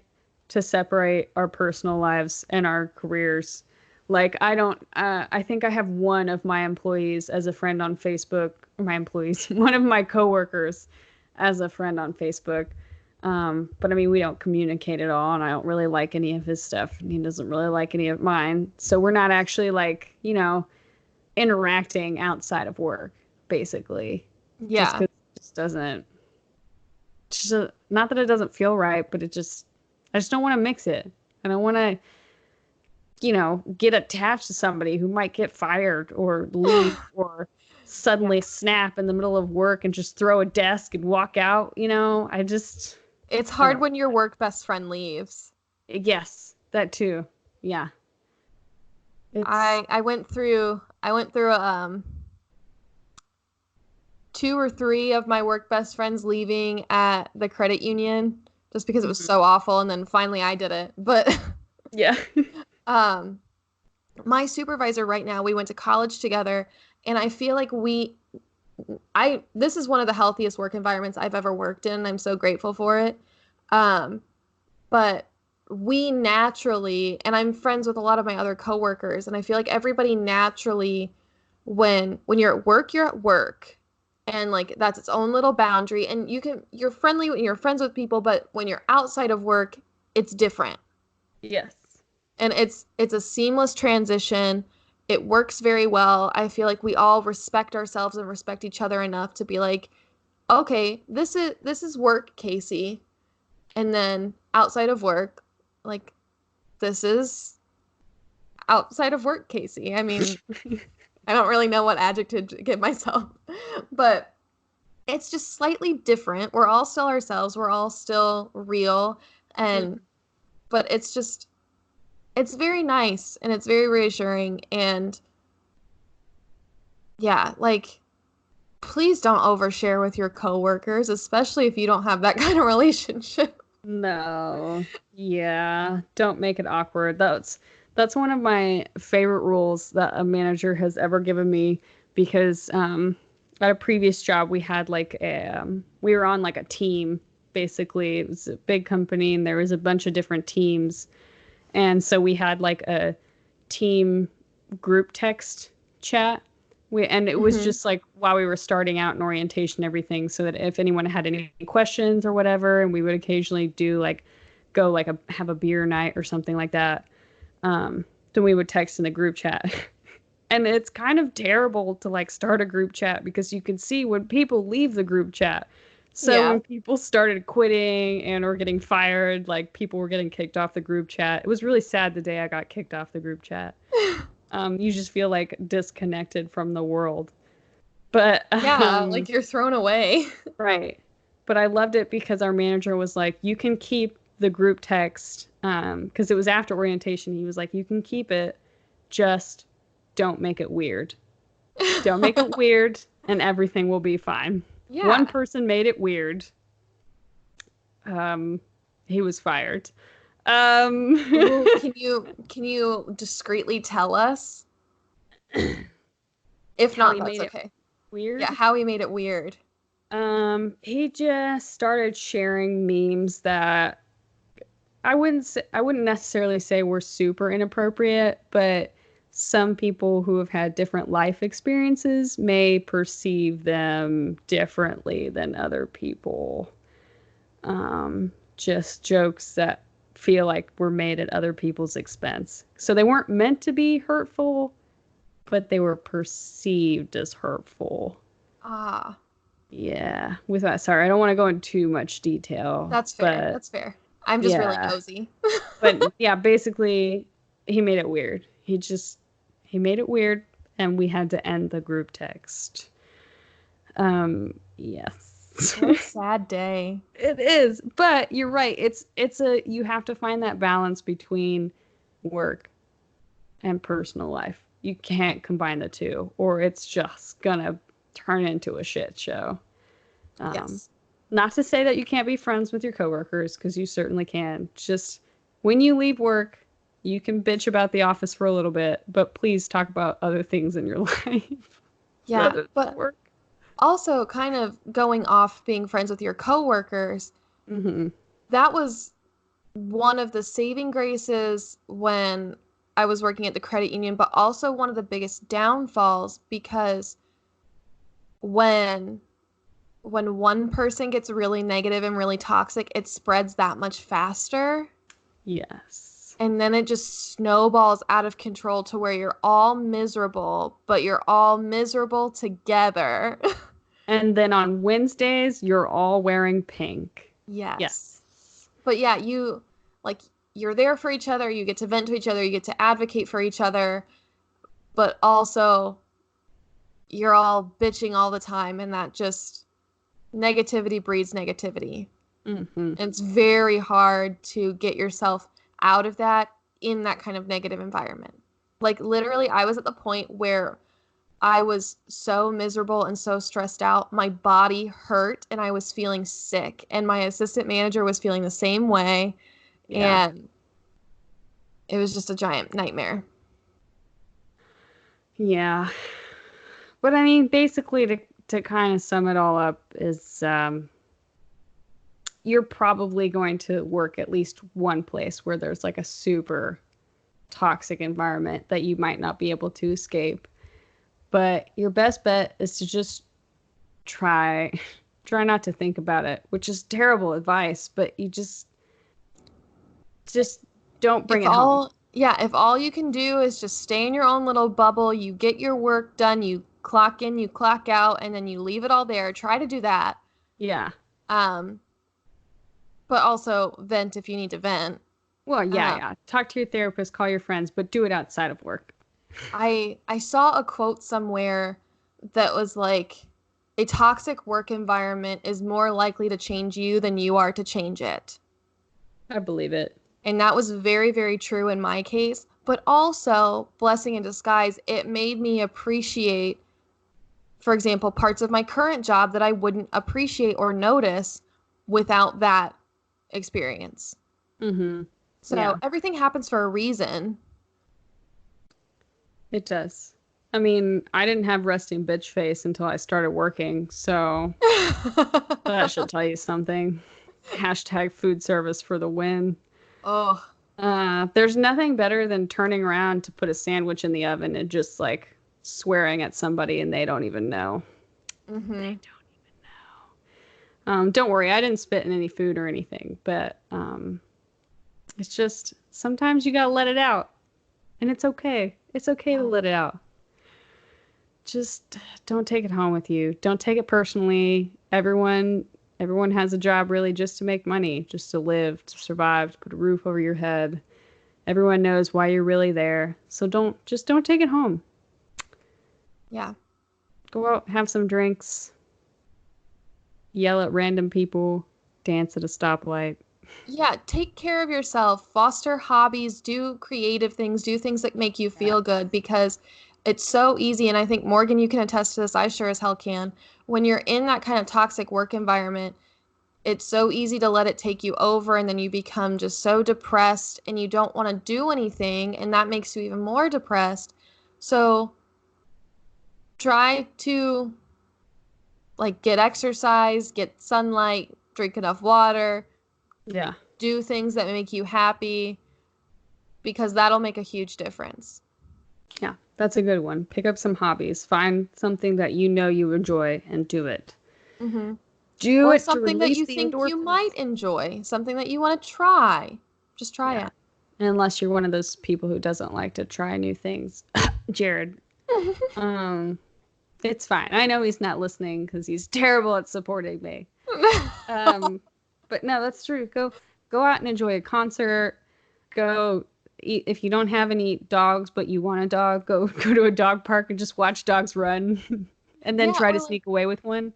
to separate our personal lives and our careers. Like I don't I think I have one of my employees as a friend on Facebook, my employees, one of my coworkers as a friend on Facebook. But I mean, we don't communicate at all, and I don't really like any of his stuff, and he doesn't really like any of mine. So we're not actually like, interacting outside of work, basically, just Yeah. because it just doesn't, not that it doesn't feel right, but I just don't want to mix it. I don't want to, get attached to somebody who might get fired or leave or suddenly snap in the middle of work and just throw a desk and walk out. It's I hard don't. when your work best friend leaves. Yes, that too. Yeah. It's I went through two or three of my work best friends leaving at the credit union just because it was Mhm. so awful, and then finally I did it. But Yeah. um my supervisor right now, we went to college together, and I feel like I this is one of the healthiest work environments I've ever worked in. I'm so grateful for it. Um but we naturally, and I'm friends with a lot of my other coworkers, and I feel like everybody naturally, when you're at work, and like that's its own little boundary, and you're friendly when you're friends with people, but when you're outside of work, it's different. Yes. And it's a seamless transition. It works very well. I feel like we all respect ourselves and respect each other enough to be like, okay, this is work, Casey. And then outside of work, like, this is outside of work, Casey. I mean, I don't really know what adjective to give myself, but it's just slightly different. We're all still ourselves. We're all still real. And, but it's very nice and it's very reassuring. And yeah, like, please don't overshare with your coworkers, especially if you don't have that kind of relationship. No. Yeah. Don't make it awkward. That's one of my favorite rules that a manager has ever given me because at a previous job we had we were on like a team basically. It was a big company and there was a bunch of different teams. And so we had like a team group text chat. And it was Hmm. just like while we were starting out in orientation, everything, so that if anyone had any questions or whatever, and we would occasionally do like go like have a beer night or something like that, then we would text in the group chat. And it's kind of terrible to like start a group chat because you can see when people leave the group chat. So Yeah. when people started quitting and or getting fired, like people were getting kicked off the group chat. It was really sad the day I got kicked off the group chat. You just feel like disconnected from the world. But Yeah, like you're thrown away. right. But I loved it because our manager was like, you can keep the group text because it was after orientation. He was like, you can keep it, just don't make it weird. Don't make it weird, and everything will be fine. One Yeah. person made it weird. Um, he was fired. Um, Ooh, can you discreetly tell us? If how not, he that's made it okay. Yeah, weird. how he made it weird. He just started sharing memes that I wouldn't necessarily say were super inappropriate, but some people who have had different life experiences may perceive them differently than other people. Just jokes that feel like were made at other people's expense. So they weren't meant to be hurtful, but they were perceived as hurtful. Ah, Yeah. With that, sorry, I don't want to go into too much detail, that's fair. but That's fair. I'm just really yeah. nosy. But yeah, basically, he made it weird. He made it weird, and we had to end the group text. Yes. What a sad day. It is, but you're right. You have to find that balance between work and personal life. You can't combine the two, or it's just gonna turn into a shit show. Um, Yes. Not to say that you can't be friends with your coworkers, because you certainly can. Just when you leave work, you can bitch about the office for a little bit, but please talk about other things in your life Yeah, rather than but work. also kind of going off being friends with your coworkers, Hmm. that was one of the saving graces when I was working at the credit union, but also one of the biggest downfalls because when when one person gets really negative and really toxic, it spreads that much faster. Yes. And then it just snowballs out of control to where you're all miserable, but you're all miserable together. And then on Wednesdays, you're all wearing pink. Yes. Yes. But yeah, you like you're there for each other, you get to vent to each other, you get to advocate for each other, but also you're all bitching all the time, and that just negativity breeds negativity. Mm-hmm. It's very hard to get yourself out of that in that kind of negative environment. Like, literally, I was at the point where I was so miserable and so stressed out. My body hurt and I was feeling sick. And my assistant manager was feeling the same way. Yeah. And it was just a giant nightmare. Yeah. But I mean, basically, to kind of sum it all up, is you're probably going to work at least one place where there's like a super toxic environment that you might not be able to escape. But your best bet is to just try not to think about it, which is terrible advice, but you just don't bring it home. Yeah, if all you can do is just stay in your own little bubble, you get your work done, you clock in, you clock out, and then you leave it all there. Try to do that. Yeah. But also vent if you need to vent. Well, yeah. Talk to your therapist, call your friends, but do it outside of work. I saw a quote somewhere that was like, a toxic work environment is more likely to change you than you are to change it. I believe it. And that was very, very true in my case. But also, blessing in disguise, it made me appreciate, for example, parts of my current job that I wouldn't appreciate or notice without that experience. Mm-hmm. So everything happens for a reason. It does. I mean, I didn't have resting bitch face until I started working, so that should tell you something. Hashtag food service for the win. Oh. There's nothing better than turning around to put a sandwich in the oven and just like swearing at somebody and they don't even know. Mm-hmm. They don't even know. Don't worry, I didn't spit in any food or anything, but it's just sometimes you gotta let it out, and it's okay. It's okay to let it out. Just don't take it home with you. Don't take it personally. Everyone has a job really just to make money, just to live, to survive, to put a roof over your head. Everyone knows why you're really there. So don't take it home. Yeah. Go out, have some drinks, yell at random people, dance at a stoplight. Yeah, take care of yourself, foster hobbies, do creative things, do things that make you feel good, because it's so easy. And I think, Morgan, you can attest to this. I sure as hell can. When you're in that kind of toxic work environment, it's so easy to let it take you over, and then you become just so depressed and you don't want to do anything, and that makes you even more depressed. So try to like get exercise, get sunlight, drink enough water. Yeah. Do things that make you happy, because that'll make a huge difference. Yeah, that's a good one. Pick up some hobbies. Find something that you know you enjoy and do it. Mm-hmm. Do or it something to that release you the think you endorphins. might enjoy, something that you want to try. Just try it. Unless you're one of those people who doesn't like to try new things. Jared. It's fine. I know he's not listening because he's terrible at supporting me. But no, that's true. Go out and enjoy a concert. Go eat. If you don't have any dogs but you want a dog, go to a dog park and just watch dogs run, and then try to sneak away with one.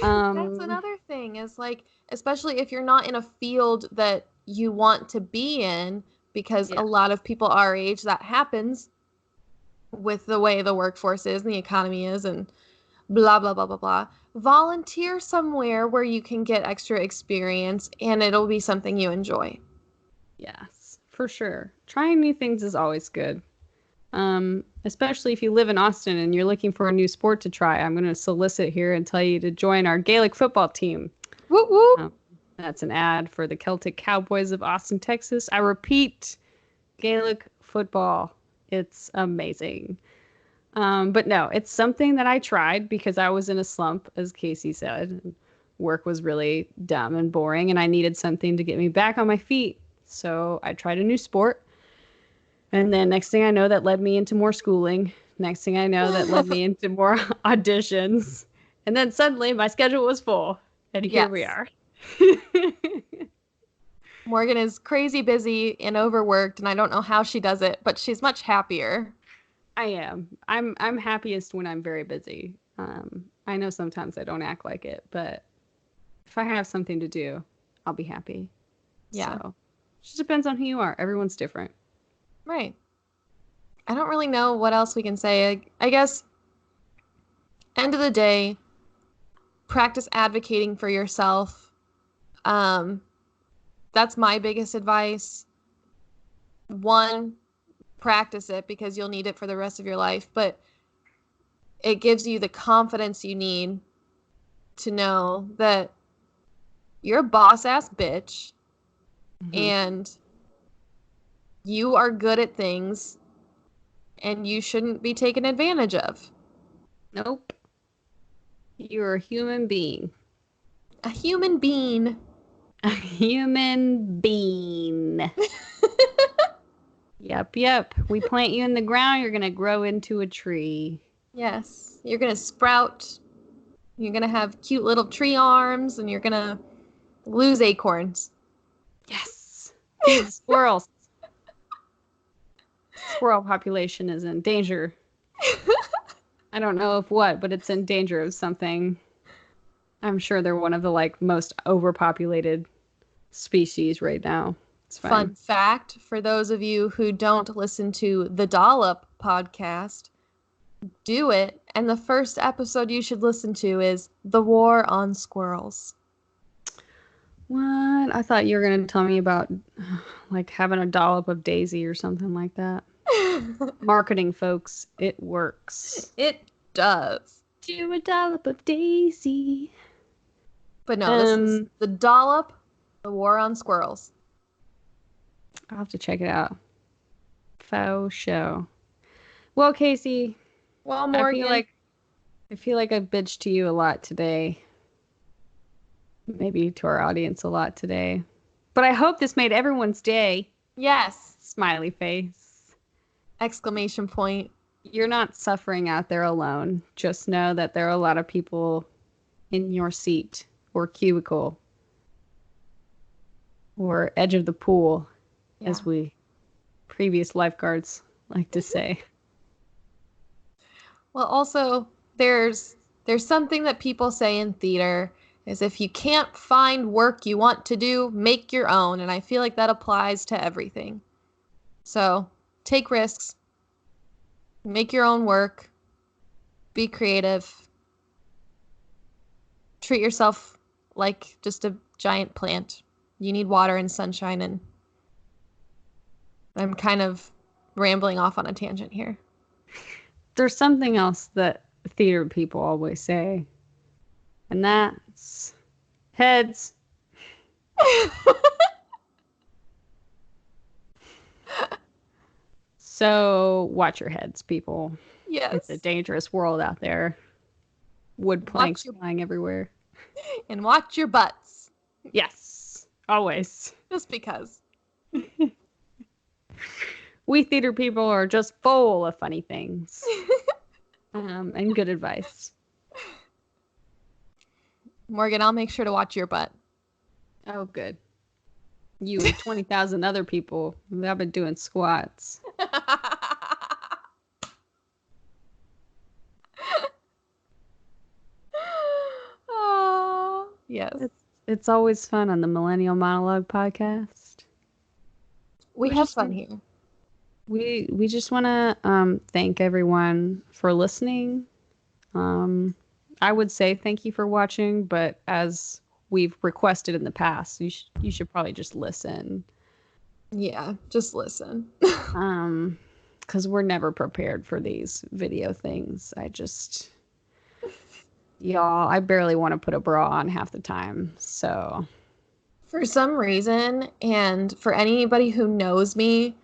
That's another thing, is like, especially if you're not in a field that you want to be in, because a lot of people our age, that happens with the way the workforce is and the economy is, and blah, blah, blah, blah, blah. Volunteer somewhere where you can get extra experience, and it'll be something you enjoy. Yes, for sure. Trying new things is always good. Especially if you live in Austin and you're looking for a new sport to try. I'm going to solicit here and tell you to join our Gaelic football team. Whoop, whoop. That's an ad for the Celtic Cowboys of Austin, Texas. I repeat, Gaelic football. It's amazing. But no, it's something that I tried because I was in a slump, as Casey said. Work was really dumb and boring, and I needed something to get me back on my feet. So I tried a new sport. And then next thing I know, that led me into more schooling. Next thing I know, that led me into more auditions. And then suddenly my schedule was full. And here we are. Morgan is crazy busy and overworked, and I don't know how she does it, but she's much happier. I am. I'm happiest when I'm very busy. I know sometimes I don't act like it, but if I have something to do, I'll be happy. Yeah. So, it just depends on who you are. Everyone's different. Right. I don't really know what else we can say. I guess, end of the day, practice advocating for yourself. That's my biggest advice. One, practice it because you'll need it for the rest of your life, but it gives you the confidence you need to know that you're a boss-ass bitch and you are good at things and you shouldn't be taken advantage of. Nope. You're a human being. A human being. A human being. Yep. We plant you in the ground, you're going to grow into a tree. Yes. You're going to sprout. You're going to have cute little tree arms, and you're going to lose acorns. Yes. Feed the squirrels. Squirrel population is in danger. I don't know of what, but it's in danger of something. I'm sure they're one of the most overpopulated species right now. It's fine. Fun fact for those of you who don't listen to the Dollop podcast, do it. And the first episode you should listen to is The War on Squirrels. What? I thought you were going to tell me about having a dollop of Daisy or something like that. Marketing, folks. It works. It does. Do a dollop of Daisy. But no, this is The Dollop, The War on Squirrels. I'll have to check it out. Faux show. Well, Casey. Well, Morgan. I feel like I've bitched to you a lot today. Maybe to our audience a lot today. But I hope this made everyone's day. Yes. Smiley face. Exclamation point. You're not suffering out there alone. Just know that there are a lot of people in your seat or cubicle or edge of the pool, as we previous lifeguards like to say. Well, also, there's something that people say in theater is if you can't find work you want to do, make your own. And I feel like that applies to everything. So take risks, make your own work, be creative, treat yourself like just a giant plant. You need water and sunshine, and I'm kind of rambling off on a tangent here. There's something else that theater people always say, and that's heads. So watch your heads, people. Yes. It's a dangerous world out there. Wood planks flying everywhere. And watch your butts. Yes. Always. Just because. We theater people are just full of funny things. And good advice. Morgan, I'll make sure to watch your butt. Oh, good. You and 20,000 other people have been doing squats. Oh, yes. It's always fun on the Millennial Monologue podcast. We have fun here. We just want to thank everyone for listening. I would say thank you for watching, but as we've requested in the past, you should probably just listen. Yeah, just listen. Because we're never prepared for these video things. Y'all, I barely want to put a bra on half the time. So, for some reason, and for anybody who knows me,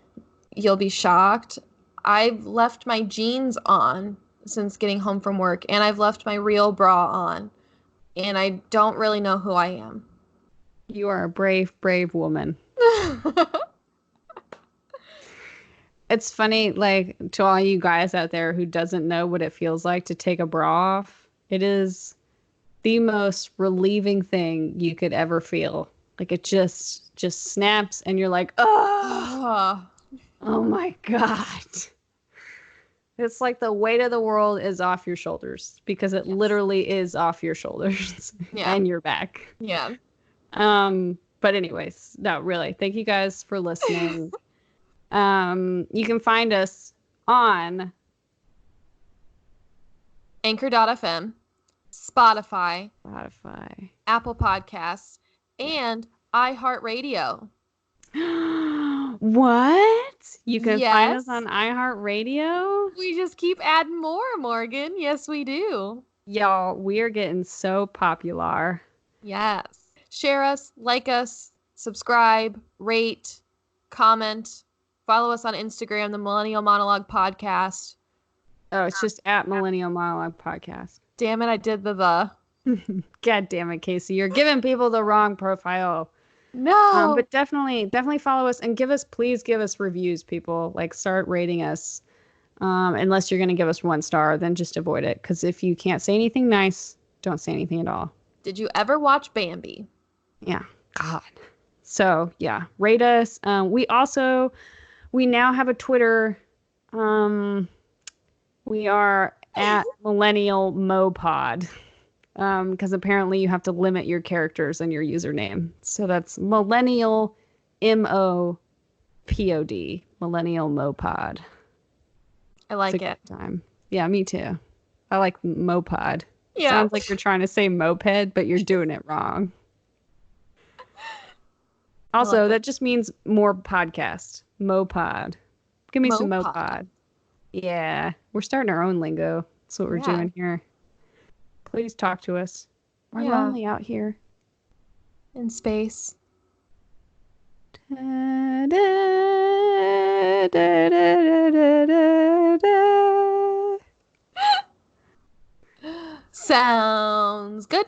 you'll be shocked. I've left my jeans on since getting home from work, and I've left my real bra on, and I don't really know who I am. You are a brave, brave woman. It's funny, to all you guys out there who doesn't know what it feels like to take a bra off, it is the most relieving thing you could ever feel. Like it just snaps and you're like, oh, Oh, oh my God. It's like the weight of the world is off your shoulders because it yes. literally is off your shoulders Yeah. and your back. Yeah. But anyways, no, really. Thank you guys for listening. You can find us on Anchor.fm, Spotify, Spotify. Apple Podcasts, Yeah. and iHeartRadio. What? You can find us Yes. on iHeartRadio? We just keep adding more, Morgan. Yes, we do. Y'all, we are getting so popular. Yes. Share us, like us, subscribe, rate, comment, follow us on Instagram, the Millennial Monologue Podcast. Oh, it's just at Millennial Monologue Podcast. Damn it, I did the. God damn it, Casey. You're giving people the wrong profile. No. But definitely follow us and please give us reviews, people. Like start rating us. Unless you're going to give us 1 star, then just avoid it. Because if you can't say anything nice, don't say anything at all. Did you ever watch Bambi? Yeah. God. So yeah, rate us. We now have a Twitter. We are at Millennial Mopod. Because apparently you have to limit your characters and your username. So that's Millennial MOPOD. Millennial Mopod. I like it. Time. Yeah, me too. I like mopod. Yeah. Sounds like you're trying to say moped, but you're doing it wrong. Also, that just means more podcast. Mopod. Give me some mopod. Yeah. We're starting our own lingo. That's what we're doing here. Please talk to us. We're lonely out here. In space. Sounds good.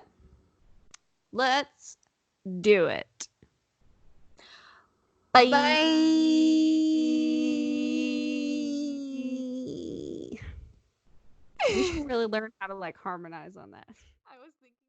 Let's do it. Bye. Bye. We should really learn how to like harmonize on that. I was thinking